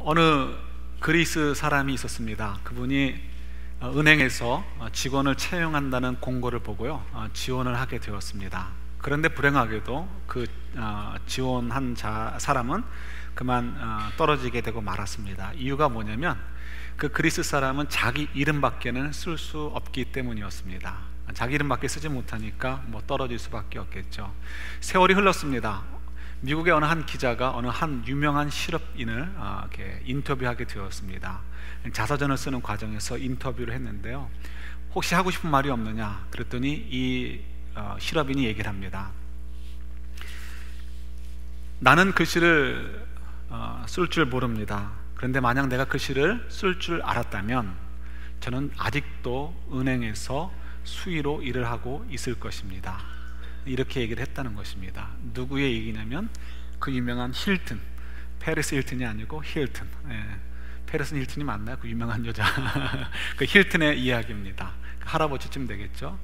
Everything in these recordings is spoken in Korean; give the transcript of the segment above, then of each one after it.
어느 그리스 사람이 있었습니다. 그분이 은행에서 직원을 채용한다는 공고를 보고요, 지원을 하게 되었습니다. 그런데 불행하게도 그 지원한 사람은 그만 떨어지게 되고 말았습니다. 이유가 뭐냐면 그 그리스 사람은 자기 이름밖에는 쓸 수 없기 때문이었습니다. 자기 이름밖에 쓰지 못하니까 떨어질 수밖에 없겠죠. 세월이 흘렀습니다. 미국의 어느 한 기자가 어느 한 유명한 실업인을 이렇게 인터뷰하게 되었습니다. 자서전을 쓰는 과정에서 인터뷰를 했는데요, 혹시 하고 싶은 말이 없느냐 그랬더니 이 실업인이 얘기를 합니다. 나는 글씨를 쓸 줄 모릅니다. 그런데 만약 내가 글씨를 쓸 줄 알았다면 저는 아직도 은행에서 수의로 일을 하고 있을 것입니다. 이렇게 얘기를 했다는 것입니다. 누구의 얘기냐면 그 유명한 힐튼, 페리스 힐튼이 아니고 힐튼, 페리스 힐튼이 맞나요? 그 유명한 여자 그 힐튼의 이야기입니다. 할아버지쯤 되겠죠.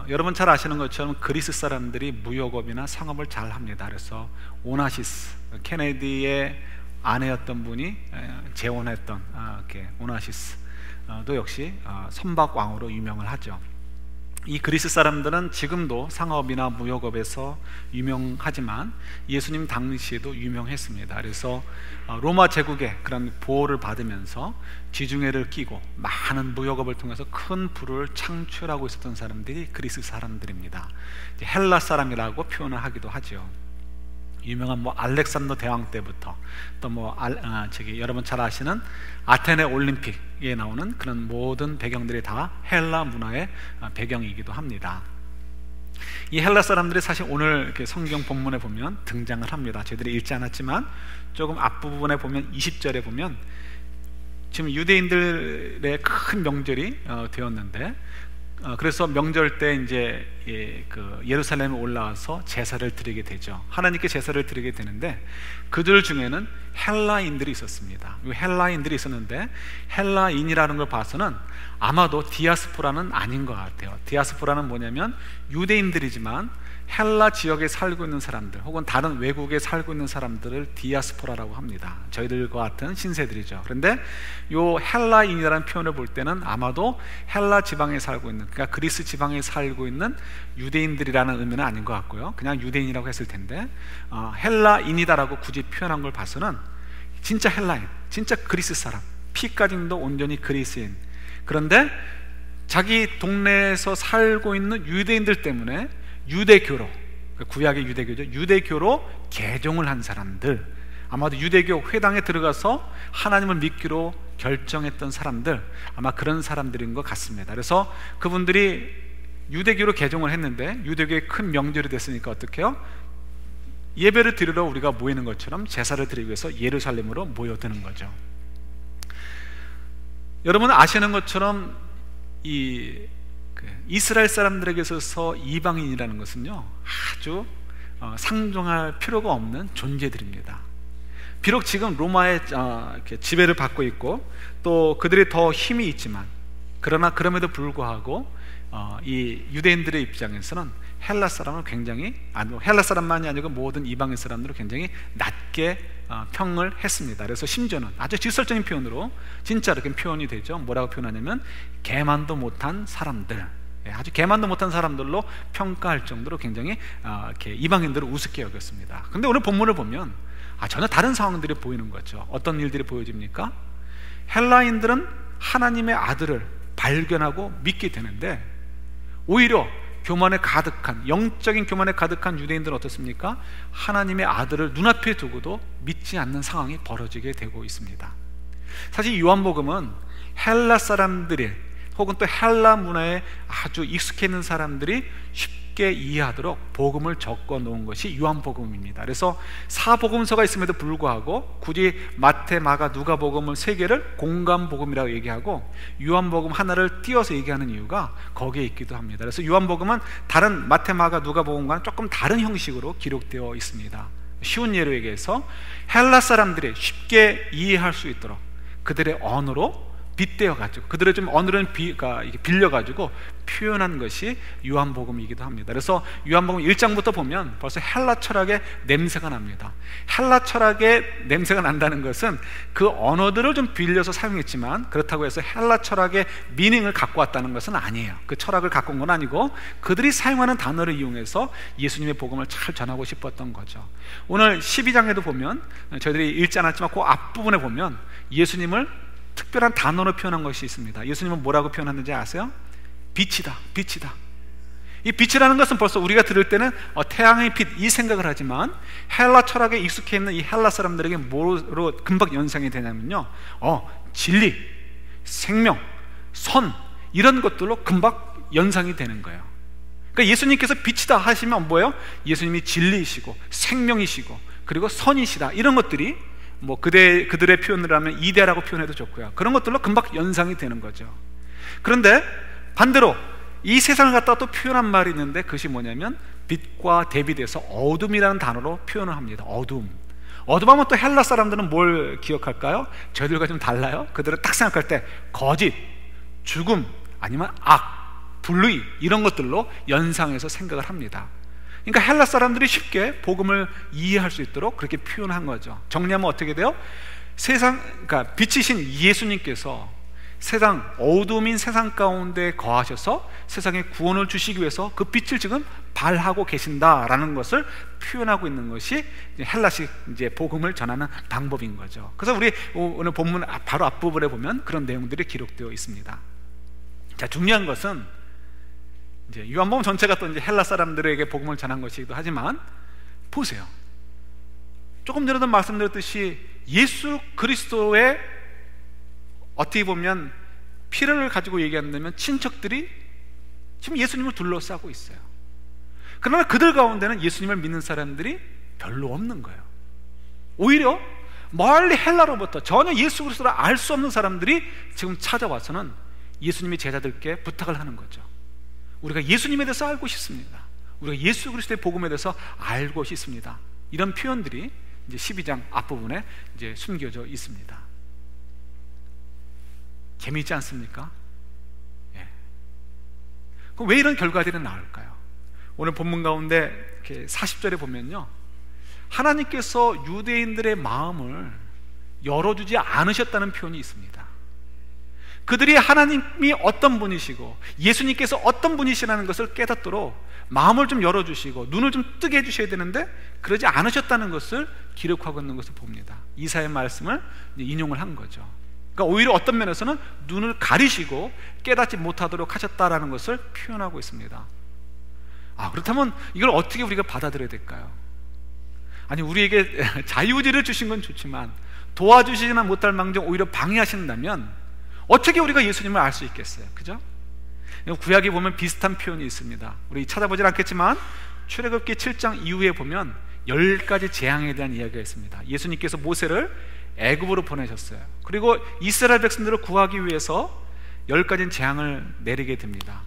여러분 잘 아시는 것처럼 그리스 사람들이 무역업이나 상업을 잘 합니다. 그래서 오나시스, 케네디의 아내였던 분이 재혼했던 오나시스도 역시 선박왕으로 유명을 하죠. 이 그리스 사람들은 지금도 상업이나 무역업에서 유명하지만 예수님 당시에도 유명했습니다. 그래서 로마 제국의 그런 보호를 받으면서 지중해를 끼고 많은 무역업을 통해서 큰 부를 창출하고 있었던 사람들이 그리스 사람들입니다. 헬라 사람이라고 표현을 하기도 하죠. 유명한 알렉산더 대왕 때부터 또 여러분 잘 아시는 아테네 올림픽에 나오는 그런 모든 배경들이 다 헬라 문화의 배경이기도 합니다. 이 헬라 사람들이 사실 오늘 이렇게 성경 본문에 보면 등장을 합니다. 저희들이 읽지 않았지만 조금 앞부분에 보면 20절에 보면 지금 유대인들의 큰 명절이 되었는데, 그래서 명절 때 이제 예루살렘에 올라와서 제사를 드리게 되죠. 하나님께 제사를 드리게 되는데 그들 중에는 헬라인들이 있었습니다. 이 헬라인들이 있었는데 헬라인이라는 걸 봐서는 아마도 디아스포라는 아닌 것 같아요. 디아스포라는 뭐냐면 유대인들이지만 헬라 지역에 살고 있는 사람들 혹은 다른 외국에 살고 있는 사람들을 디아스포라라고 합니다. 저희들과 같은 신세들이죠. 그런데 요 헬라인이라는 표현을 볼 때는 아마도 헬라 지방에 살고 있는, 그러니까 그리스 지방에 살고 있는 유대인들이라는 의미는 아닌 것 같고요, 그냥 유대인이라고 했을 텐데 헬라인이다라고 굳이 표현한 걸 봐서는 진짜 헬라인, 진짜 그리스 사람, 피까지도 온전히 그리스인, 그런데 자기 동네에서 살고 있는 유대인들 때문에 유대교로, 구약의 유대교죠, 유대교로 개종을 한 사람들, 아마도 유대교 회당에 들어가서 하나님을 믿기로 결정했던 사람들, 아마 그런 사람들인 것 같습니다. 그래서 그분들이 유대교로 개종을 했는데 유대교의 큰 명절이 됐으니까 어떻게 해요? 예배를 드리러 우리가 모이는 것처럼 제사를 드리기 위해서 예루살렘으로 모여드는 거죠. 여러분 아시는 것처럼 이스라엘 사람들에게 있어서 이방인이라는 것은요 아주 상종할 필요가 없는 존재들입니다. 비록 지금 로마의 지배를 받고 있고 또 그들이 더 힘이 있지만, 그러나 그럼에도 불구하고 이 유대인들의 입장에서는 헬라 사람을 굉장히, 헬라 사람만이 아니고 모든 이방인 사람들을 굉장히 낮게 평을 했습니다. 그래서 심지어는 아주 직설적인 표현으로 진짜 이렇게 표현이 되죠. 뭐라고 표현하냐면 개만도 못한 사람들, 아주 개만도 못한 사람들로 평가할 정도로 굉장히 이렇게 이방인들을 우습게 여겼습니다. 근데 오늘 본문을 보면 전혀 다른 상황들이 보이는 거죠. 어떤 일들이 보여집니까? 헬라인들은 하나님의 아들을 발견하고 믿게 되는데 오히려 교만에 가득한, 영적인 교만에 가득한 유대인들은 어떻습니까? 하나님의 아들을 눈앞에 두고도 믿지 않는 상황이 벌어지게 되고 있습니다. 사실 요한복음은 헬라 사람들이 혹은 또 헬라 문화에 아주 익숙해 있는 사람들이 쉽게 이해하도록 복음을 적어 놓은 것이 요한복음입니다. 그래서 사복음서가 있음에도 불구하고 굳이 마태, 마가, 누가복음을 세 개를 공감복음이라고 얘기하고 요한복음 하나를 띄어서 얘기하는 이유가 거기에 있기도 합니다. 그래서 요한복음은 다른 마태, 마가, 누가복음과는 조금 다른 형식으로 기록되어 있습니다. 쉬운 예로 얘기해서 헬라 사람들이 쉽게 이해할 수 있도록 그들의 언어로 빗대어 가지고 그들의 좀 언어를 빌려 가지고 표현한 것이 요한복음이기도 합니다. 그래서 요한복음 1장부터 보면 벌써 헬라 철학의 냄새가 납니다. 헬라 철학의 냄새가 난다는 것은 그 언어들을 좀 빌려서 사용했지만 그렇다고 해서 헬라 철학의 미닝을 갖고 왔다는 것은 아니에요. 그 철학을 갖고 온 건 아니고 그들이 사용하는 단어를 이용해서 예수님의 복음을 잘 전하고 싶었던 거죠. 오늘 12장에도 보면 저희들이 읽지 않았지만 그 앞부분에 보면 예수님을 특별한 단어로 표현한 것이 있습니다. 예수님은 뭐라고 표현하는지 아세요? 빛이다, 빛이다. 이 빛이라는 것은 벌써 우리가 들을 때는 태양의 빛 이 생각을 하지만 헬라 철학에 익숙해 있는 이 헬라 사람들에게 뭐로 금방 연상이 되냐면요, 진리, 생명, 선 이런 것들로 금방 연상이 되는 거예요. 그러니까 예수님께서 빛이다 하시면 뭐예요? 예수님이 진리이시고 생명이시고 그리고 선이시다, 이런 것들이 뭐 그들의 표현을 하면 이데아라고 표현해도 좋고요, 그런 것들로 금방 연상이 되는 거죠. 그런데 반대로 이 세상을 갖다가 또 표현한 말이 있는데 그것이 뭐냐면 빛과 대비돼서 어둠이라는 단어로 표현을 합니다. 어둠 하면 또 헬라 사람들은 뭘 기억할까요? 저희들과 좀 달라요. 그들은 딱 생각할 때 거짓, 죽음, 아니면 악, 불의 이런 것들로 연상해서 생각을 합니다. 그러니까 헬라 사람들이 쉽게 복음을 이해할 수 있도록 그렇게 표현한 거죠. 정리하면 어떻게 돼요? 그러니까 빛이신 예수님께서 세상, 어두움인 세상 가운데 거하셔서 세상에 구원을 주시기 위해서 그 빛을 지금 발하고 계신다라는 것을 표현하고 있는 것이 헬라식 이제 복음을 전하는 방법인 거죠. 그래서 우리 오늘 본문 바로 앞부분에 보면 그런 내용들이 기록되어 있습니다. 자, 중요한 것은 이제 요한복음 전체가 또 이제 헬라 사람들에게 복음을 전한 것이기도 하지만 보세요. 조금 전에도 말씀드렸듯이 예수 그리스도의 어떻게 보면 피를 가지고 얘기한다면 친척들이 지금 예수님을 둘러싸고 있어요. 그러나 그들 가운데는 예수님을 믿는 사람들이 별로 없는 거예요. 오히려 멀리 헬라로부터 전혀 예수 그리스도를 알 수 없는 사람들이 지금 찾아와서는 예수님의 제자들께 부탁을 하는 거죠. 우리가 예수님에 대해서 알고 싶습니다. 우리가 예수 그리스도의 복음에 대해서 알고 싶습니다. 이런 표현들이 이제 12장 앞부분에 이제 숨겨져 있습니다. 재미있지 않습니까? 예. 그럼 왜 이런 결과들이 나올까요? 오늘 본문 가운데 이렇게 40절에 보면요, 하나님께서 유대인들의 마음을 열어주지 않으셨다는 표현이 있습니다. 그들이 하나님이 어떤 분이시고 예수님께서 어떤 분이시라는 것을 깨닫도록 마음을 좀 열어주시고 눈을 좀 뜨게 해주셔야 되는데 그러지 않으셨다는 것을 기록하고 있는 것을 봅니다. 이사야의 말씀을 인용을 한 거죠. 그러니까 오히려 어떤 면에서는 눈을 가리시고 깨닫지 못하도록 하셨다라는 것을 표현하고 있습니다. 그렇다면 이걸 어떻게 우리가 받아들여야 될까요? 아니, 우리에게 자유의지를 주신 건 좋지만 도와주시지는 못할 망정 오히려 방해하신다면 어떻게 우리가 예수님을 알 수 있겠어요? 그죠? 구약에 보면 비슷한 표현이 있습니다. 우리 찾아보진 않겠지만 출애굽기 7장 이후에 보면 10가지 재앙에 대한 이야기가 있습니다. 예수님께서 모세를 애굽으로 보내셨어요. 그리고 이스라엘 백성들을 구하기 위해서 10가지 재앙을 내리게 됩니다.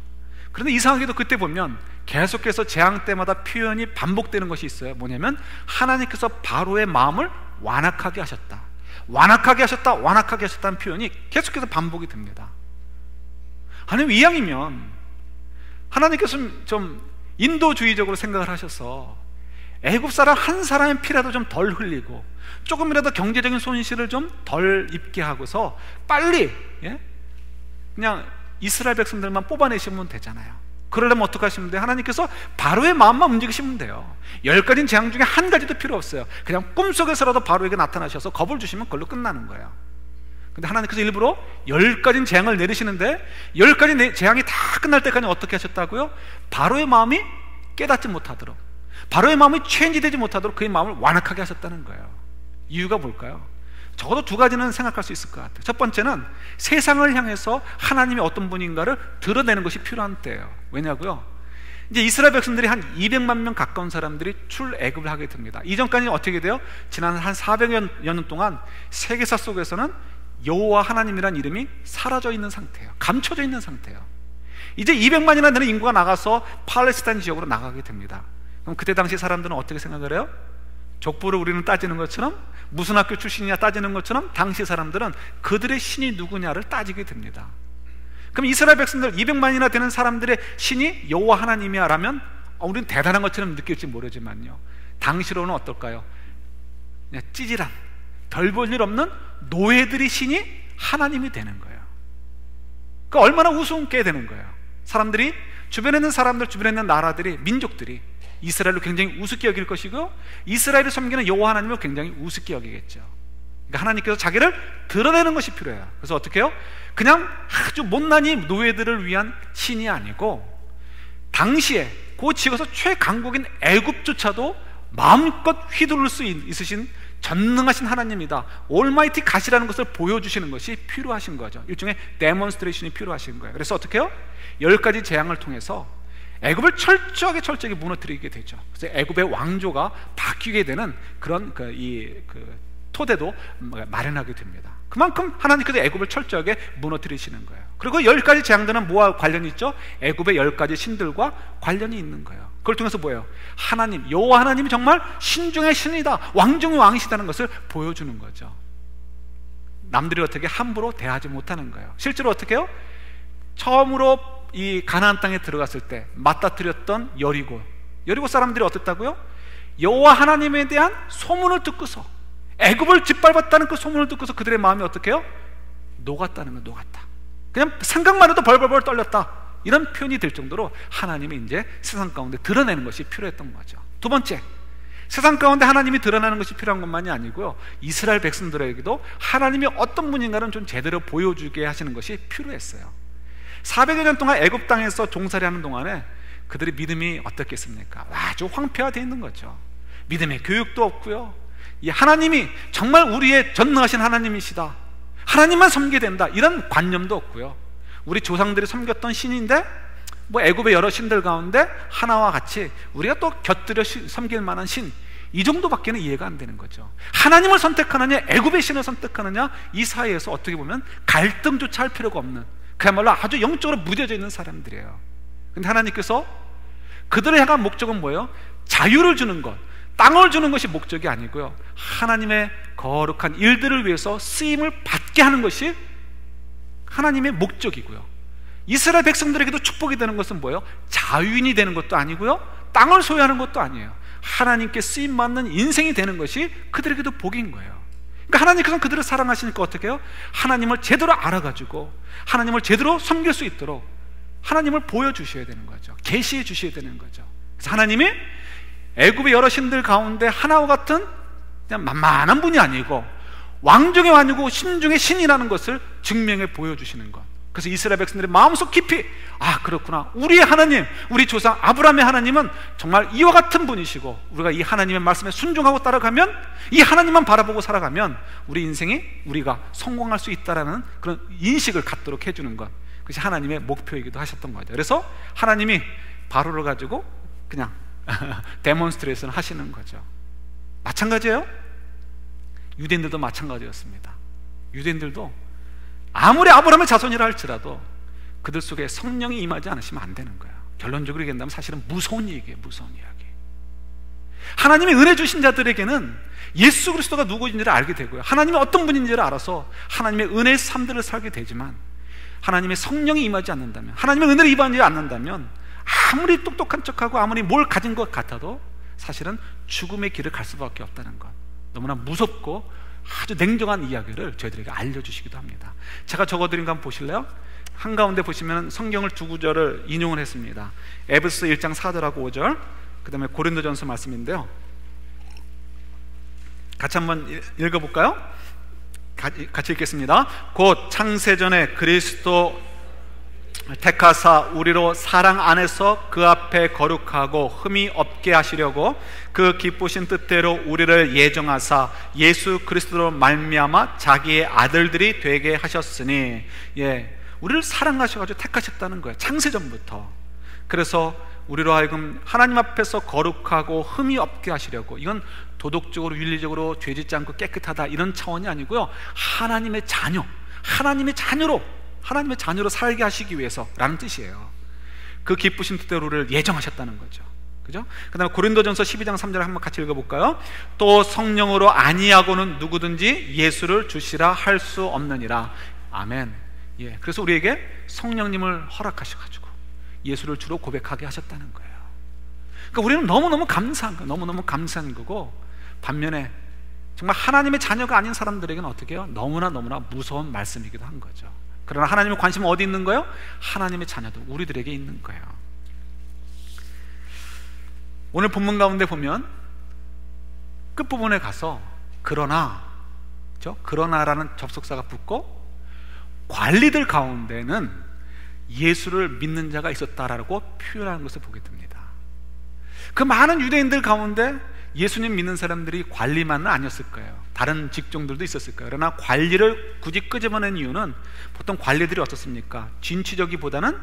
그런데 이상하게도 그때 보면 계속해서 재앙 때마다 표현이 반복되는 것이 있어요. 뭐냐면 하나님께서 바로의 마음을 완악하게 하셨다, 완악하게 하셨다, 완악하게 하셨다는 표현이 계속해서 반복이 됩니다. 하나님, 이왕이면 하나님께서 좀 인도주의적으로 생각을 하셔서 애굽 사람 한 사람의 피라도 좀 덜 흘리고 조금이라도 경제적인 손실을 좀 덜 입게 하고서 빨리 그냥 이스라엘 백성들만 뽑아내시면 되잖아요. 그러려면 어떻게 하시면 돼요? 하나님께서 바로의 마음만 움직이시면 돼요. 10가지 재앙 중에 한 가지도 필요 없어요. 그냥 꿈속에서라도 바로에게 나타나셔서 겁을 주시면 그걸로 끝나는 거예요. 근데 하나님께서 일부러 10가지 재앙을 내리시는데 10가지 재앙이 다 끝날 때까지 어떻게 하셨다고요? 바로의 마음이 깨닫지 못하도록, 바로의 마음이 체인지되지 못하도록 그의 마음을 완악하게 하셨다는 거예요. 이유가 뭘까요? 적어도 2가지는 생각할 수 있을 것 같아요. 첫 번째는 세상을 향해서 하나님이 어떤 분인가를 드러내는 것이 필요한 때예요. 왜냐고요? 이제 이스라엘 백성들이 한 200만 명 가까운 사람들이 출애굽을 하게 됩니다. 이전까지는 어떻게 돼요? 지난 한 400여 년 동안 세계사 속에서는 여호와 하나님이라는 이름이 사라져 있는 상태예요. 감춰져 있는 상태예요. 이제 200만이나 되는 인구가 나가서 팔레스타인 지역으로 나가게 됩니다. 그럼 그때 당시 사람들은 어떻게 생각을 해요? 족보를 우리는 따지는 것처럼, 무슨 학교 출신이냐 따지는 것처럼 당시 사람들은 그들의 신이 누구냐를 따지게 됩니다. 그럼 이스라엘 백성들 200만이나 되는 사람들의 신이 여호와 하나님이야 라면 우리는 대단한 것처럼 느낄지 모르지만요, 당시로는 어떨까요? 그냥 찌질한, 별 볼 일 없는 노예들이 신이 하나님이 되는 거예요. 그러니까 얼마나 우스운게 되는 거예요. 사람들이, 주변에 있는 사람들, 주변에 있는 나라들이, 민족들이 이스라엘을 굉장히 우습게 여길 것이고, 이스라엘을 섬기는 여호와 하나님을 굉장히 우습게 여기겠죠. 그러니까 하나님께서 자기를 드러내는 것이 필요해요. 그래서 어떻게 해요? 그냥 아주 못난이 노예들을 위한 신이 아니고, 당시에 그 지역에서 최강국인 애굽조차도 마음껏 휘두를 수 있으신 전능하신 하나님이다, 올마이티 가시라는 것을 보여주시는 것이 필요하신 거죠. 일종의 데몬스트레이션이 필요하신 거예요. 그래서 어떻게 해요? 10가지 재앙을 통해서 애굽을 철저하게 무너뜨리게 되죠. 그래서 애굽의 왕조가 바뀌게 되는 그런 토대도 마련하게 됩니다. 그만큼 하나님께서 애굽을 철저하게 무너뜨리시는 거예요. 그리고 10가지 재앙들은 뭐와 관련이 있죠? 애굽의 10가지 신들과 관련이 있는 거예요. 그걸 통해서 뭐예요? 하나님, 여호와 하나님이 정말 신중의 신이다, 왕중의 왕이시다는 것을 보여주는 거죠. 남들이 어떻게 함부로 대하지 못하는 거예요. 실제로 어떻게 해요? 처음으로 이 가나안 땅에 들어갔을 때 맞닥뜨렸던 여리고 사람들이 어땠다고요? 여호와 하나님에 대한 소문을 듣고서, 애굽을 짓밟았다는 그 소문을 듣고서 그들의 마음이 어떻게 해요? 녹았다는 거예요. 녹았다. 그냥 생각만 해도 벌벌벌 떨렸다, 이런 표현이 될 정도로 하나님이 이제 세상 가운데 드러내는 것이 필요했던 거죠. 두 번째, 세상 가운데 하나님이 드러나는 것이 필요한 것만이 아니고요, 이스라엘 백성들에게도 하나님이 어떤 분인가는 좀 제대로 보여주게 하시는 것이 필요했어요. 400여 년 동안 애굽 땅에서 종살이 하는 동안에 그들의 믿음이 어떻겠습니까? 아주 황폐화되어 있는 거죠. 믿음의 교육도 없고요, 이 하나님이 정말 우리의 전능하신 하나님이시다, 하나님만 섬기게 된다, 이런 관념도 없고요, 우리 조상들이 섬겼던 신인데 뭐 애굽의 여러 신들 가운데 하나와 같이 우리가 또 곁들여 섬길 만한 신, 이 정도밖에는 이해가 안 되는 거죠. 하나님을 선택하느냐 애굽의 신을 선택하느냐, 이 사이에서 어떻게 보면 갈등조차 할 필요가 없는, 그야말로 아주 영적으로 무뎌져 있는 사람들이에요. 근데 하나님께서 그들을 향한 목적은 뭐예요? 자유를 주는 것, 땅을 주는 것이 목적이 아니고요, 하나님의 거룩한 일들을 위해서 쓰임을 받게 하는 것이 하나님의 목적이고요, 이스라엘 백성들에게도 축복이 되는 것은 뭐예요? 자유인이 되는 것도 아니고요, 땅을 소유하는 것도 아니에요. 하나님께 쓰임받는 인생이 되는 것이 그들에게도 복인 거예요. 그러니까 하나님께서는 그들을 사랑하시니까 어떻게 해요? 하나님을 제대로 알아가지고 하나님을 제대로 섬길 수 있도록 하나님을 보여주셔야 되는 거죠. 계시해 주셔야 되는 거죠. 그래서 하나님이 애굽의 여러 신들 가운데 하나와 같은 그냥 만만한 분이 아니고 왕중의 왕이고 신중의 신이라는 것을 증명해 보여주시는 것. 그래서 이스라엘 백성들의 마음속 깊이, 아 그렇구나, 우리의 하나님, 우리 조상 아브라함의 하나님은 정말 이와 같은 분이시고, 우리가 이 하나님의 말씀에 순종하고 따라가면, 이 하나님만 바라보고 살아가면 우리 인생이 우리가 성공할 수 있다라는 그런 인식을 갖도록 해주는 것, 그것이 하나님의 목표이기도 하셨던 거죠. 그래서 하나님이 바로를 가지고 그냥 데몬스트레이션 하시는 거죠. 마찬가지예요. 유대인들도 마찬가지였습니다. 유대인들도 아무리 아브라함의 자손이라 할지라도 그들 속에 성령이 임하지 않으시면 안 되는 거예요. 결론적으로 얘기한다면 사실은 무서운 얘기예요. 무서운 이야기. 하나님이 은혜 주신 자들에게는 예수 그리스도가 누구인지를 알게 되고요, 하나님이 어떤 분인지를 알아서 하나님의 은혜의 삶들을 살게 되지만, 하나님의 성령이 임하지 않는다면, 하나님의 은혜를 입하지 않는다면, 아무리 똑똑한 척하고 아무리 뭘 가진 것 같아도 사실은 죽음의 길을 갈 수밖에 없다는 것, 너무나 무섭고 아주 냉정한 이야기를 저희들에게 알려주시기도 합니다. 제가 적어드린 거 한번 보실래요? 한가운데 보시면 성경을 두 구절을 인용을 했습니다. 에베소 1장 4절하고 5절, 그 다음에 고린도전서 말씀인데요, 같이 한번 읽어볼까요? 같이 읽겠습니다. 곧 창세전에 그리스도 택하사 우리로 사랑 안에서 그 앞에 거룩하고 흠이 없게 하시려고 그 기쁘신 뜻대로 우리를 예정하사 예수 그리스도로 말미암아 자기의 아들들이 되게 하셨으니, 우리를 사랑하셔가지고 택하셨다는 거예요. 창세전부터. 그래서 우리로 하여금 하나님 앞에서 거룩하고 흠이 없게 하시려고, 이건 도덕적으로 윤리적으로 죄짓지 않고 깨끗하다 이런 차원이 아니고요, 하나님의 자녀, 하나님의 자녀로 살게 하시기 위해서라는 뜻이에요. 그 기쁘신 뜻대로 우리를 예정하셨다는 거죠. 그죠? 그 다음에 고린도전서 12장 3절 한번 같이 읽어볼까요? 또 성령으로 아니하고는 누구든지 예수를 주시라 할 수 없느니라. 아멘. 예, 그래서 우리에게 성령님을 허락하셔가지고 예수를 주로 고백하게 하셨다는 거예요. 그러니까 우리는 너무너무 감사한 거예요. 너무너무 감사한 거고, 반면에 정말 하나님의 자녀가 아닌 사람들에게는 어떻게 해요? 너무나 무서운 말씀이기도 한 거죠. 그러나 하나님의 관심은 어디 있는 거예요? 하나님의 자녀도 우리들에게 있는 거예요. 오늘 본문 가운데 보면 끝부분에 가서 그러나, 그렇죠? 그러나라는 접속사가 붙고 관리들 가운데는 예수를 믿는 자가 있었다라고 표현하는 것을 보게 됩니다. 그 많은 유대인들 가운데 예수님 믿는 사람들이 관리만은 아니었을 거예요. 다른 직종들도 있었을 거예요. 그러나 관리를 굳이 끄집어낸 이유는 보통 관리들이 어떻습니까? 진취적이보다는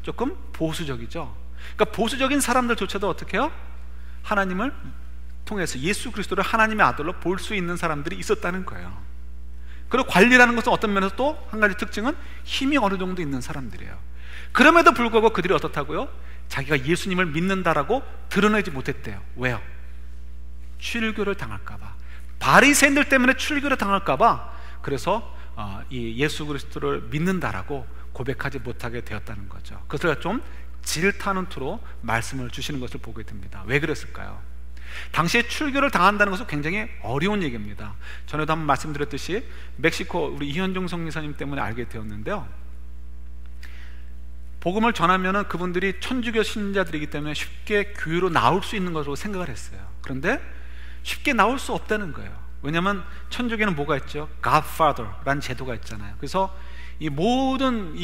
조금 보수적이죠. 그러니까 보수적인 사람들조차도 어떻게 해요? 하나님을 통해서 예수 그리스도를 하나님의 아들로 볼 수 있는 사람들이 있었다는 거예요. 그리고 관리라는 것은 어떤 면에서 또 한 가지 특징은 힘이 어느 정도 있는 사람들이에요. 그럼에도 불구하고 그들이 어떻다고요? 자기가 예수님을 믿는다라고 드러내지 못했대요. 왜요? 출교를 당할까봐, 바리새인들 때문에 출교를 당할까봐, 그래서 이 예수 그리스도를 믿는다라고 고백하지 못하게 되었다는 거죠. 그래서 좀 질타는 투로 말씀을 주시는 것을 보게 됩니다. 왜 그랬을까요? 당시에 출교를 당한다는 것은 굉장히 어려운 얘기입니다. 전에도 한번 말씀드렸듯이 멕시코 우리 이현종 성리사님 때문에 알게 되었는데요, 복음을 전하면은 그분들이 천주교 신자들이기 때문에 쉽게 교회로 나올 수 있는 것으로 생각을 했어요. 그런데 쉽게 나올 수 없다는 거예요. 왜냐하면 천주교는 뭐가 있죠? Godfather라는 제도가 있잖아요. 그래서 이 모든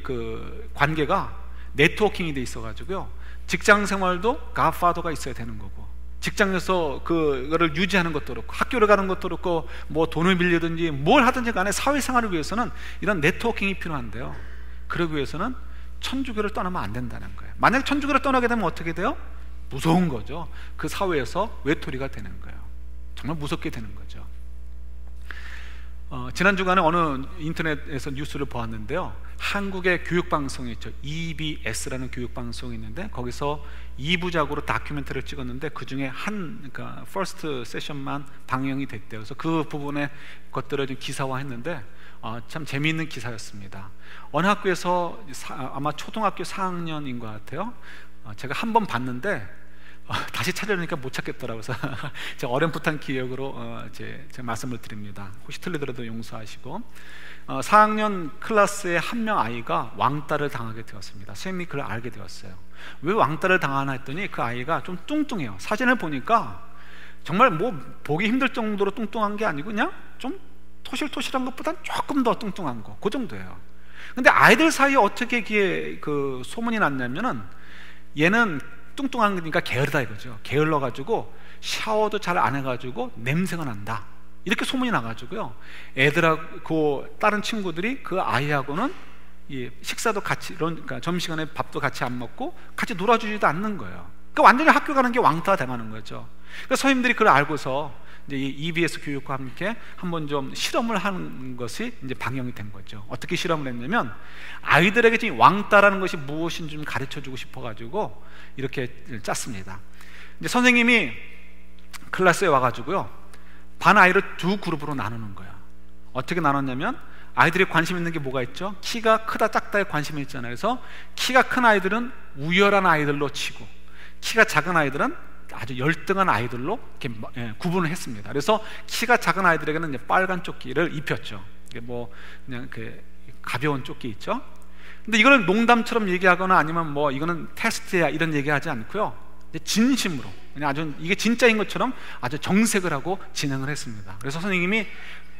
그 관계가 네트워킹이 돼 있어가지고요, 직장 생활도 Godfather가 있어야 되는 거고, 직장에서 그거를 유지하는 것도 그렇고, 학교를 가는 것도 그렇고, 뭐 돈을 빌리든지 뭘 하든지 간에 사회생활을 위해서는 이런 네트워킹이 필요한데요, 그러기 위해서는 천주교를 떠나면 안 된다는 거예요. 만약에 천주교를 떠나게 되면 어떻게 돼요? 무서운 거죠. 그 사회에서 외톨이가 되는 거예요. 정말 무섭게 되는 거죠. 지난 주간에 어느 인터넷에서 뉴스를 보았는데요, 한국의 교육방송이 있죠. EBS라는 교육방송이 있는데 거기서 2부작으로 다큐멘터리를 찍었는데 그 중에 그러니까 퍼스트 세션만 방영이 됐대요. 그래서 그 부분의 것들을 좀 기사화했는데 참 재미있는 기사였습니다. 어느 학교에서 아마 초등학교 4학년인 것 같아요. 제가 한 번 봤는데 다시 찾으려니까 못 찾겠더라고요. 그래서 제가 어렴풋한 기억으로 제가 말씀을 드립니다. 혹시 틀리더라도 용서하시고, 4학년 클래스의 한 명 아이가 왕따를 당하게 되었습니다. 선생님이 그걸 알게 되었어요. 왜 왕따를 당하나 했더니 그 아이가 좀 뚱뚱해요. 사진을 보니까 정말 뭐 보기 힘들 정도로 뚱뚱한 게 아니고 그냥 좀 토실토실한 것보단 조금 더 뚱뚱한 거, 그 정도예요. 근데 아이들 사이에 어떻게 그 소문이 났냐면은, 얘는 뚱뚱한 거니까 게으르다 이거죠. 게을러가지고 샤워도 잘 안 해가지고 냄새가 난다, 이렇게 소문이 나가지고요, 애들하고 다른 친구들이 그 아이하고는 식사도 같이, 그러니까 점심시간에 밥도 같이 안 먹고 같이 놀아주지도 않는 거예요. 그러니까 완전히 학교 가는 게 왕따가 돼가는 거죠. 그러니까 선생님들이 그걸 알고서 이제 이 EBS 교육과 함께 한번 좀 실험을 하는 것이 이제 방영이 된 거죠. 어떻게 실험을 했냐면, 아이들에게 지금 왕따라는 것이 무엇인지 좀 가르쳐 주고 싶어가지고 이렇게 짰습니다. 이제 선생님이 클래스에 와가지고요, 반 아이를 두 그룹으로 나누는 거예요. 어떻게 나눴냐면, 아이들이 관심 있는 게 뭐가 있죠? 키가 크다 작다에 관심이 있잖아요. 그래서 키가 큰 아이들은 우열한 아이들로 치고, 키가 작은 아이들은 아주 열등한 아이들로 이렇게 구분을 했습니다. 그래서 키가 작은 아이들에게는 이제 빨간 조끼를 입혔죠. 이게 뭐 그냥 그 가벼운 조끼 있죠. 근데 이거는 농담처럼 얘기하거나 아니면 뭐 이거는 테스트야 이런 얘기하지 않고요, 진심으로 그냥 아주 이게 진짜인 것처럼 아주 정색을 하고 진행을 했습니다. 그래서 선생님이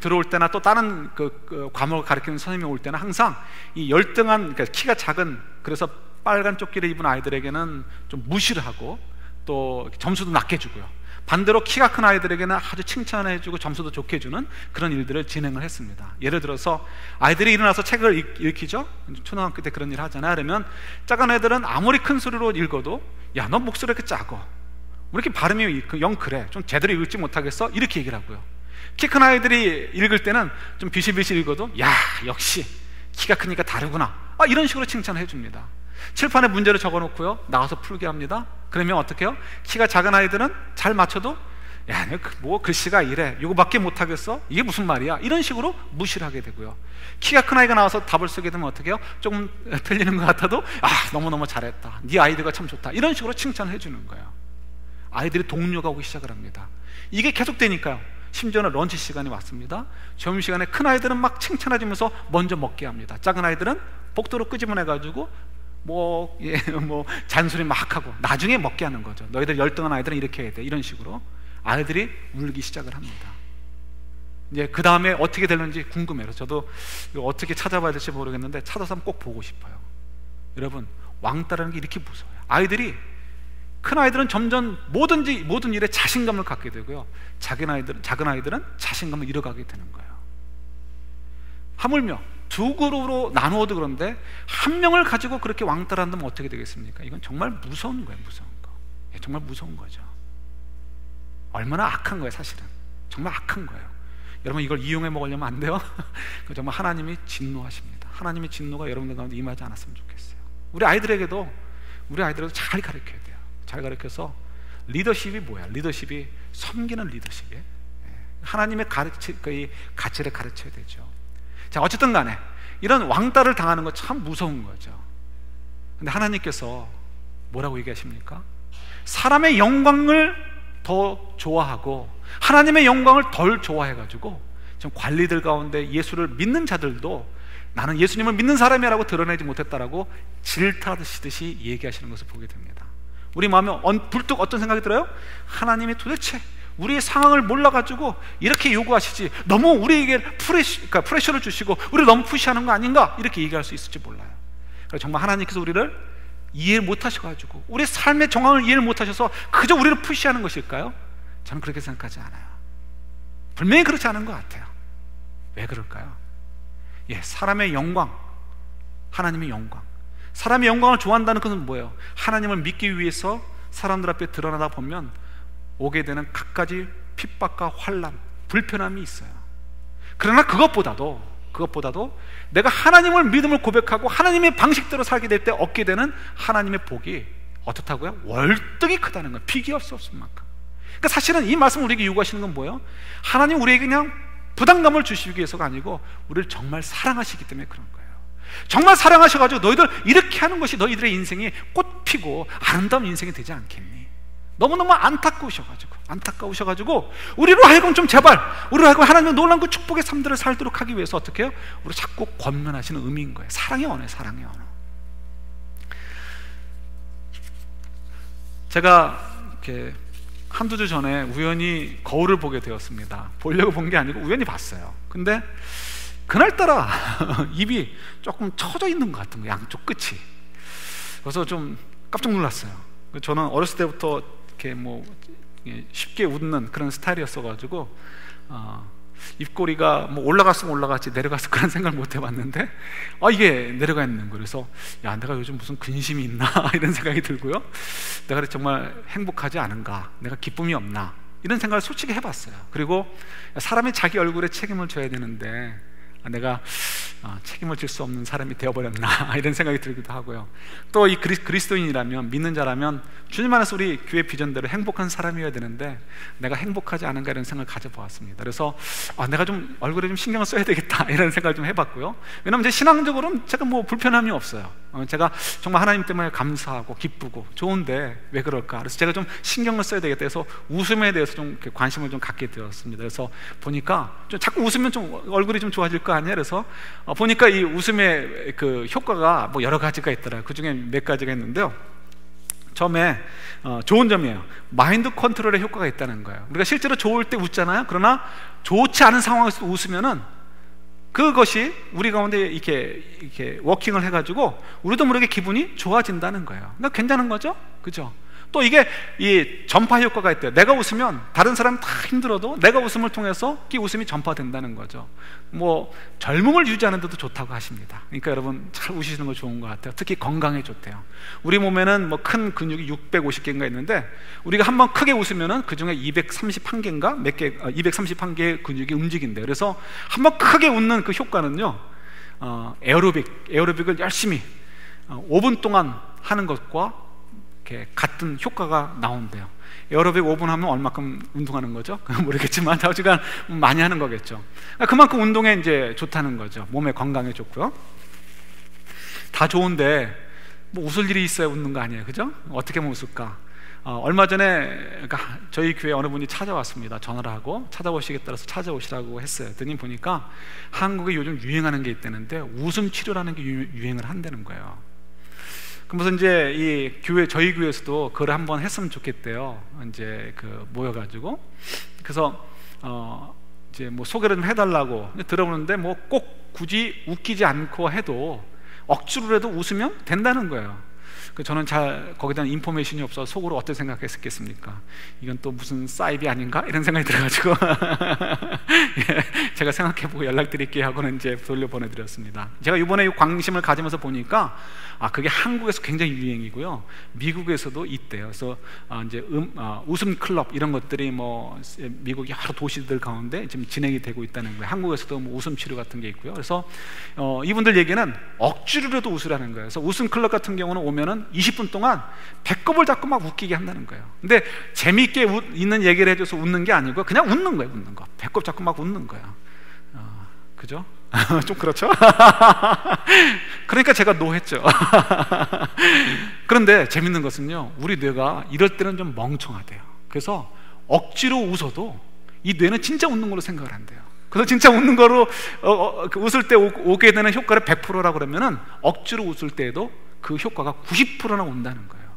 들어올 때나 또 다른 그 과목을 가르치는 선생님이 올 때는 항상 이 열등한, 그러니까 키가 작은, 그래서 빨간 조끼를 입은 아이들에게는 좀 무시를 하고 또 점수도 낮게 주고요, 반대로 키가 큰 아이들에게는 아주 칭찬해주고 점수도 좋게 주는 그런 일들을 진행을 했습니다. 예를 들어서 아이들이 일어나서 책을 읽히죠. 초등학교 때 그런 일 하잖아요. 그러면 작은 애들은 아무리 큰 소리로 읽어도, 야, 너 목소리 이렇게 작어, 왜 이렇게 발음이 영 그래, 좀 제대로 읽지 못하겠어, 이렇게 얘기를 하고요. 키 큰 아이들이 읽을 때는 좀 비실비실 읽어도, 야, 역시 키가 크니까 다르구나, 이런 식으로 칭찬을 해줍니다. 칠판에 문제를 적어놓고요, 나와서 풀게 합니다. 그러면 어떻게 해요? 키가 작은 아이들은 잘 맞춰도 야, 뭐 글씨가 이래, 이거밖에 못하겠어? 이게 무슨 말이야? 이런 식으로 무시를 하게 되고요. 키가 큰 아이가 나와서 답을 쓰게 되면 어떻게 해요? 조금 틀리는 것 같아도 너무너무 잘했다, 네 아이디어가 참 좋다, 이런 식으로 칭찬을 해주는 거예요. 아이들이 동료가 오기 시작을 합니다. 이게 계속되니까요, 심지어는 런치 시간이 왔습니다. 점심시간에 큰 아이들은 막 칭찬해주면서 먼저 먹게 합니다. 작은 아이들은 복도로 끄집어내가지고 뭐 잔소리 막 하고 나중에 먹게 하는 거죠. 너희들 열등한 아이들은 이렇게 해야 돼, 이런 식으로 아이들이 울기 시작을 합니다. 이제 그 다음에 어떻게 되는지 궁금해요. 저도 어떻게 찾아봐야 될지 모르겠는데 찾아서 한번 꼭 보고 싶어요. 여러분, 왕따라는 게 이렇게 무서워요. 큰 아이들은 점점 모든 일에 자신감을 갖게 되고요, 작은 아이들은 자신감을 잃어가게 되는 거예요. 하물며 두 그룹으로 나누어도 그런데 한 명을 가지고 그렇게 왕따를 한다면 어떻게 되겠습니까? 이건 정말 무서운 거예요. 무서운 거. 정말 무서운 거죠. 얼마나 악한 거예요. 사실은 정말 악한 거예요. 여러분, 이걸 이용해 먹으려면 안 돼요. 정말 하나님이 진노하십니다. 하나님의 진노가 여러분들 가운데 임하지 않았으면 좋겠어요. 우리 아이들에게도 잘 가르쳐야 돼요. 잘 가르쳐서 리더십이 뭐야? 리더십이 섬기는 리더십이에요. 하나님의 가치를 가르쳐야 되죠. 자, 어쨌든 간에 이런 왕따를 당하는 거 참 무서운 거죠. 근데 하나님께서 뭐라고 얘기하십니까? 사람의 영광을 더 좋아하고 하나님의 영광을 덜 좋아해가지고 지금 관리들 가운데 예수를 믿는 자들도 나는 예수님을 믿는 사람이라고 드러내지 못했다라고 질타하듯이 얘기하시는 것을 보게 됩니다. 우리 마음에 불뚝 어떤 생각이 들어요? 하나님이 도대체 우리의 상황을 몰라가지고 이렇게 요구하시지, 너무 우리에게 프레셔를 주시고 우리를 너무 푸시하는 거 아닌가, 이렇게 얘기할 수 있을지 몰라요. 정말 하나님께서 우리를 이해 못하셔가지고 우리의 삶의 정황을 이해를 못하셔서 그저 우리를 푸시하는 것일까요? 저는 그렇게 생각하지 않아요. 분명히 그렇지 않은 것 같아요. 왜 그럴까요? 사람의 영광, 하나님의 영광, 사람의 영광을 좋아한다는 것은 뭐예요? 하나님을 믿기 위해서 사람들 앞에 드러나다 보면 오게 되는 갖가지 핍박과 환난, 불편함이 있어요. 그러나 그것보다도 내가 하나님을 믿음을 고백하고 하나님의 방식대로 살게 될 때 얻게 되는 하나님의 복이 어떻다고요? 월등히 크다는 거예요. 비교할 수 없을 만큼. 그러니까 사실은 이 말씀을 우리에게 요구하시는 건 뭐예요? 하나님 우리에게 그냥 부담감을 주시기 위해서가 아니고 우리를 정말 사랑하시기 때문에 그런 거예요. 정말 사랑하셔가지고 너희들 이렇게 하는 것이 너희들의 인생이 꽃피고 아름다운 인생이 되지 않겠니? 너무너무 안타까우셔가지고 우리로 하여금 하나님의 놀라운 그 축복의 삶들을 살도록 하기 위해서 어떻게 해요? 우리 자꾸 권면하시는 의미인 거예요. 사랑의 언어, 사랑의 언어. 제가 이렇게 한두 주 전에 우연히 거울을 보게 되었습니다. 보려고 본 게 아니고 우연히 봤어요. 근데 그날따라 입이 조금 처져 있는 것 같은 거예요. 양쪽 끝이. 그래서 좀 깜짝 놀랐어요. 저는 어렸을 때부터 이렇게 쉽게 웃는 그런 스타일이었어가지고 입꼬리가 올라갔으면 올라갔지 내려갔을 그런 생각을 못 해봤는데 이게 내려가 있는 거예요. 그래서 내가 요즘 무슨 근심이 있나 이런 생각이 들고요, 내가 정말 행복하지 않은가, 내가 기쁨이 없나, 이런 생각을 솔직히 해봤어요. 그리고 사람이 자기 얼굴에 책임을 져야 되는데 내가 책임을 질 수 없는 사람이 되어버렸나 이런 생각이 들기도 하고요. 또 이 그리스도인이라면, 믿는 자라면 주님 안에서 우리 교회 비전대로 행복한 사람이어야 되는데 내가 행복하지 않은가 이런 생각을 가져보았습니다. 그래서 내가 좀 얼굴에 좀 신경을 써야 되겠다 이런 생각을 좀 해봤고요. 왜냐하면 제 신앙적으로는 제가 불편함이 없어요. 제가 정말 하나님 때문에 감사하고 기쁘고 좋은데 왜 그럴까? 그래서 제가 좀 신경을 써야 되겠다 해서 웃음에 대해서 좀 관심을 좀 갖게 되었습니다. 그래서 보니까 좀 자꾸 웃으면 좀 얼굴이 좀 좋아질 거 아니에요. 그래서 보니까 이 웃음의 그 효과가 여러 가지가 있더라고요. 그 중에 몇 가지가 있는데요, 처음에 좋은 점이에요. 마인드 컨트롤의 효과가 있다는 거예요. 우리가 실제로 좋을 때 웃잖아요. 그러나 좋지 않은 상황에서 웃으면은 그것이 우리 가운데 이렇게 워킹을 해가지고 우리도 모르게 기분이 좋아진다는 거예요. 그러니까 괜찮은 거죠, 그죠? 또 이게 이 전파 효과가 있대요. 내가 웃으면 다른 사람 다 힘들어도 내가 웃음을 통해서 그 웃음이 전파된다는 거죠. 젊음을 유지하는 데도 좋다고 하십니다. 그러니까 여러분 잘 웃으시는 거 좋은 것 같아요. 특히 건강에 좋대요. 우리 몸에는 큰 근육이 650개인가 있는데 우리가 한번 크게 웃으면은 그 중에 231개인가 231개의 근육이 움직인대요. 그래서 한번 크게 웃는 그 효과는요, 에어로빅을 열심히 5분 동안 하는 것과 이렇게 같은 효과가 나온대요. 에어로빅 5분 하면 얼마큼 운동하는 거죠? 모르겠지만 자주간 많이 하는 거겠죠. 그만큼 운동에 이제 좋다는 거죠. 몸의 건강에 좋고요. 다 좋은데 뭐 웃을 일이 있어야 웃는 거 아니에요, 그죠? 어떻게 하면 웃을까? 얼마 전에 그러니까 저희 교회 어느 분이 찾아왔습니다. 전화를 하고 찾아오시겠다 해서 찾아오시라고 했어요. 그랬더니 보니까 한국에 요즘 유행하는 게 있다는데 웃음 치료라는 게 유행을 한다는 거예요. 그러면서 이제 이 교회, 저희 교회에서도 그걸 한번 했으면 좋겠대요. 이제 모여가지고 그래서 이제 뭐 소개를 좀 해달라고 들어보는데 뭐 꼭 굳이 웃기지 않고 해도 억지로라도 웃으면 된다는 거예요. 저는 잘 거기에 대한 인포메이션이 없어서 속으로 어떻게 생각했겠습니까? 이건 또 무슨 사이비 아닌가? 이런 생각이 들어가지고 예, 제가 생각해보고 연락드릴게요 하고는 이제 돌려보내드렸습니다. 제가 이번에 이 관심을 가지면서 보니까 그게 한국에서 굉장히 유행이고요, 미국에서도 있대요. 그래서 이제 웃음 클럽 이런 것들이 뭐 미국 여러 도시들 가운데 지금 진행이 되고 있다는 거예요. 한국에서도 뭐 웃음 치료 같은 게 있고요. 그래서 이분들 얘기는 억지로라도 웃으라는 거예요. 그래서 웃음 클럽 같은 경우는 오면은 20분 동안 배꼽을 잡고 막 웃기게 한다는 거예요. 근데 재미있게 있는 얘기를 해줘서 웃는 게 아니고 그냥 웃는 거예요. 웃는 거, 배꼽 잡고 막 웃는 거예요. 그죠? 좀 그렇죠? 그러니까 제가 노했죠. 그런데 재밌는 것은요, 우리 뇌가 이럴 때는 좀 멍청하대요. 그래서 억지로 웃어도 이 뇌는 진짜 웃는 걸로 생각을 한대요. 그래서 진짜 웃는 거로 웃을 때 오게 되는 효과를 100%라고 그러면은 억지로 웃을 때에도 그 효과가 90%나 온다는 거예요.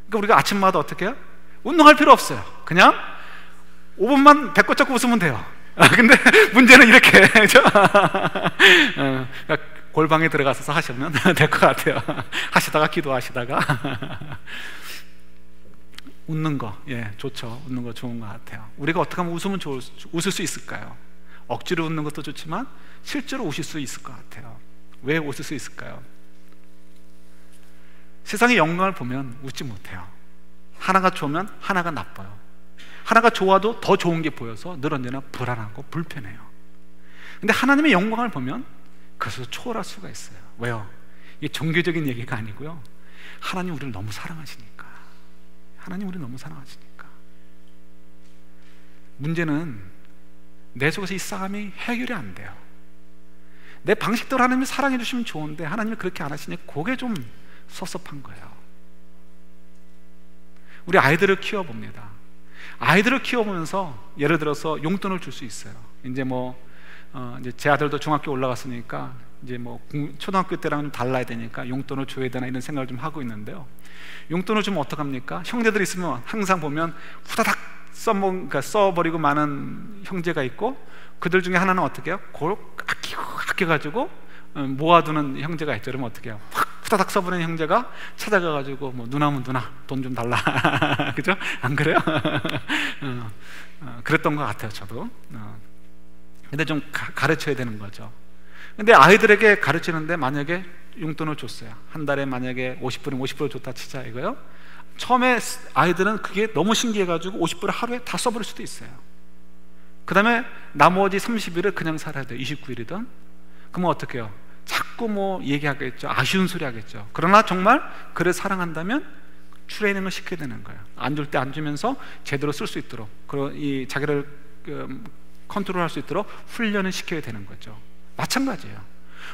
그러니까 우리가 아침마다 어떻게 해요? 운동할 필요 없어요. 그냥 5분만 배꼽 잡고 웃으면 돼요. 근데 문제는 이렇게 그러니까 골방에 들어가서 하시면 될 것 같아요. 하시다가 기도하시다가 웃는 거, 예, 좋죠. 웃는 거 좋은 것 같아요. 우리가 어떻게 하면 웃으면 웃을 수 있을까요? 억지로 웃는 것도 좋지만 실제로 웃을 수 있을 것 같아요. 왜 웃을 수 있을까요? 세상의 영광을 보면 웃지 못해요. 하나가 좋으면 하나가 나빠요. 하나가 좋아도 더 좋은 게 보여서 늘 언제나 불안하고 불편해요. 근데 하나님의 영광을 보면 그것을 초월할 수가 있어요. 왜요? 이게 종교적인 얘기가 아니고요, 하나님 우리를 너무 사랑하시니까. 하나님 우리를 너무 사랑하시니까. 문제는 내 속에서 이 싸움이 해결이 안 돼요. 내 방식대로 하나님이 사랑해 주시면 좋은데 하나님이 그렇게 안 하시니 그게 좀 섭섭한 거예요. 우리 아이들을 키워봅니다. 아이들을 키워보면서 예를 들어서 용돈을 줄 수 있어요. 이제 이제 제 아들도 중학교 올라갔으니까 이제 초등학교 때랑 좀 달라야 되니까 용돈을 줘야 되나 이런 생각을 좀 하고 있는데요. 용돈을 주면 어떡합니까? 형제들 있으면 항상 보면 후다닥 써버리고 많은 형제가 있고, 그들 중에 하나는 어떻게 해요? 그걸 아껴가지고 모아두는 형제가 있죠. 그러면 어떻게 해요? 확 후다닥 써버리는 형제가 찾아가가지고 누나면 누나 돈 좀 달라. 그죠? 안 그래요? 그랬던 것 같아요, 저도. 근데 좀 가르쳐야 되는 거죠. 근데 아이들에게 가르치는데 만약에 용돈을 줬어요. 한 달에 만약에 50불이면 50불을 줬다 치자 이거요. 처음에 아이들은 그게 너무 신기해가지고 50불을 하루에 다 써버릴 수도 있어요. 그 다음에 나머지 30일을 그냥 살아야 돼요. 29일이든. 그러면 어떻게 해요? 자꾸 얘기하겠죠. 아쉬운 소리 하겠죠. 그러나 정말 그를 사랑한다면 트레이닝을 시켜야 되는 거예요. 안 줄 때 안 주면서 제대로 쓸 수 있도록, 그리고 이 자기를 컨트롤할 수 있도록 훈련을 시켜야 되는 거죠. 마찬가지예요.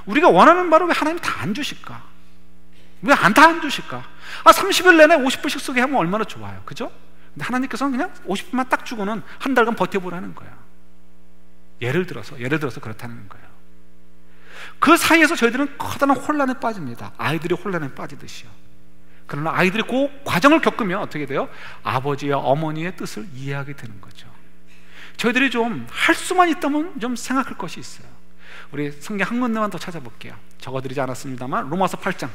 우리가 원하는 바로 왜 하나님이 다 안 주실까? 왜 다 안 주실까? 30일 내내 50불씩 쓰게 하면 얼마나 좋아요. 그죠? 근데 하나님께서는 그냥 50불만 딱 주고는 한 달간 버텨보라는 거예요. 예를 들어서 그렇다는 거예요. 그 사이에서 저희들은 커다란 혼란에 빠집니다. 아이들이 혼란에 빠지듯이요. 그러나 아이들이 그 과정을 겪으면 어떻게 돼요? 아버지와 어머니의 뜻을 이해하게 되는 거죠. 저희들이 좀 할 수만 있다면 좀 생각할 것이 있어요. 우리 성경 한 군데만 더 찾아볼게요. 적어드리지 않았습니다만 로마서 8장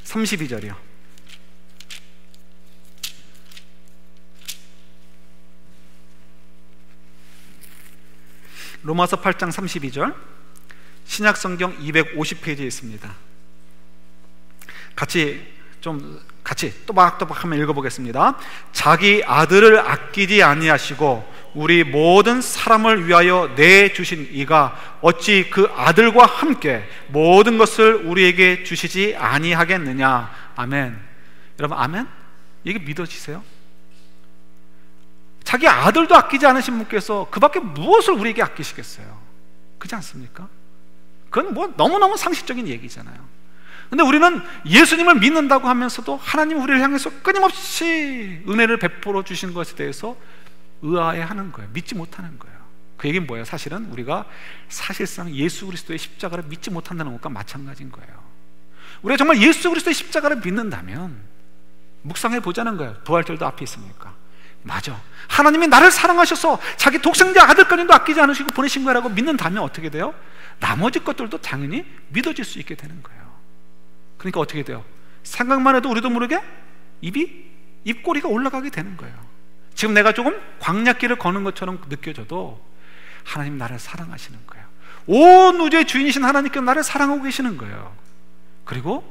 32절이요. 로마서 8장 32절, 신약성경 250페이지에 있습니다. 같이 좀 같이 또박또박 한번 읽어보겠습니다. 자기 아들을 아끼지 아니하시고 우리 모든 사람을 위하여 내주신 이가 어찌 그 아들과 함께 모든 것을 우리에게 주시지 아니하겠느냐. 아멘. 여러분, 아멘? 이게 믿어지세요? 자기 아들도 아끼지 않으신 분께서 그 밖에 무엇을 우리에게 아끼시겠어요? 그렇지 않습니까? 그건 뭐 너무너무 상식적인 얘기잖아요. 근데 우리는 예수님을 믿는다고 하면서도 하나님 우리를 향해서 끊임없이 은혜를 베풀어 주신 것에 대해서 의아해하는 거예요. 믿지 못하는 거예요. 그 얘기는 뭐예요? 사실은 우리가 사실상 예수 그리스도의 십자가를 믿지 못한다는 것과 마찬가지인 거예요. 우리가 정말 예수 그리스도의 십자가를 믿는다면 묵상해 보자는 거예요. 부활절도 앞에 있으니까. 맞아, 하나님이 나를 사랑하셔서 자기 독생자 아들까지도 아끼지 않으시고 보내신 거라고 믿는다면 어떻게 돼요? 나머지 것들도 당연히 믿어질 수 있게 되는 거예요. 그러니까 어떻게 돼요? 생각만 해도 우리도 모르게 입꼬리가 올라가게 되는 거예요. 지금 내가 조금 광야길을 걷는 것처럼 느껴져도 하나님 나를 사랑하시는 거예요. 온 우주의 주인이신 하나님께서 나를 사랑하고 계시는 거예요. 그리고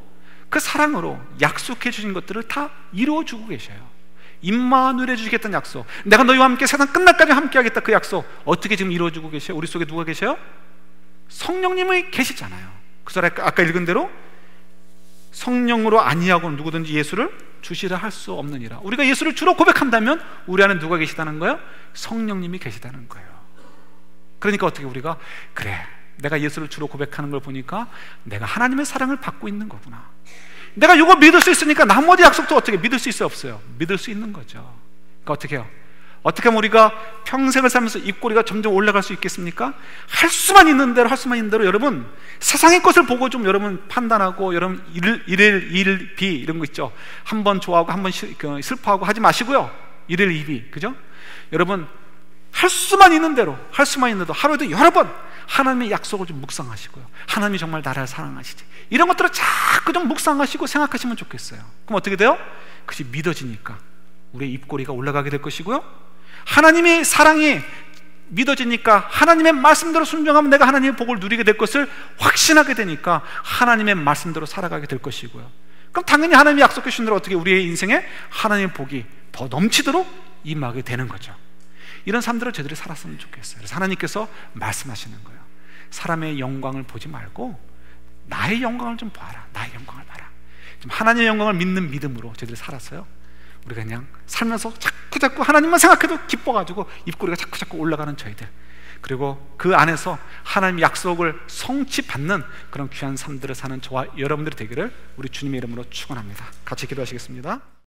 그 사랑으로 약속해 주신 것들을 다 이루어주고 계셔요. 임마누엘 해주시겠다는 약속, 내가 너희와 함께 세상 끝날까지 함께 하겠다, 그 약속 어떻게 지금 이루어주고 계셔요? 우리 속에 누가 계셔요? 성령님이 계시잖아요. 그래서 아까 읽은 대로 성령으로 아니하고는 누구든지 예수를 주시라 할 수 없느니라. 우리가 예수를 주로 고백한다면 우리 안에 누가 계시다는 거예요? 성령님이 계시다는 거예요. 그러니까 어떻게 우리가 그래, 내가 예수를 주로 고백하는 걸 보니까 내가 하나님의 사랑을 받고 있는 거구나, 내가 이거 믿을 수 있으니까 나머지 약속도 어떻게 믿을 수 있어요? 없어요? 믿을 수 있는 거죠. 그러니까 어떻게 해요? 어떻게 하면 우리가 평생을 살면서 입꼬리가 점점 올라갈 수 있겠습니까? 할 수만 있는 대로 여러분 세상의 것을 보고 좀 여러분 판단하고, 여러분 일비 이런 거 있죠. 한 번 좋아하고 한 번 슬퍼하고 하지 마시고요. 일일이비, 그죠? 여러분 할 수만 있는 대로 하루에도 여러 번 하나님의 약속을 좀 묵상하시고요. 하나님이 정말 나를 사랑하시지, 이런 것들을 자꾸 좀 묵상하시고 생각하시면 좋겠어요. 그럼 어떻게 돼요? 그것이 믿어지니까 우리의 입꼬리가 올라가게 될 것이고요, 하나님의 사랑이 믿어지니까 하나님의 말씀대로 순종하면 내가 하나님의 복을 누리게 될 것을 확신하게 되니까 하나님의 말씀대로 살아가게 될 것이고요, 그럼 당연히 하나님이 약속해 주신 대로 어떻게 우리의 인생에 하나님의 복이 더 넘치도록 임하게 되는 거죠. 이런 삶들을 저희들이 살았으면 좋겠어요. 그래서 하나님께서 말씀하시는 거예요. 사람의 영광을 보지 말고 나의 영광을 좀 봐라. 나의 영광을 봐라. 좀 하나님의 영광을 믿는 믿음으로 저희들이 살았어요. 우리가 그냥 살면서 자꾸 하나님만 생각해도 기뻐가지고 입꼬리가 자꾸 올라가는 저희들, 그리고 그 안에서 하나님의 약속을 성취받는 그런 귀한 삶들을 사는 저와 여러분들이 되기를 우리 주님의 이름으로 축원합니다. 같이 기도하시겠습니다.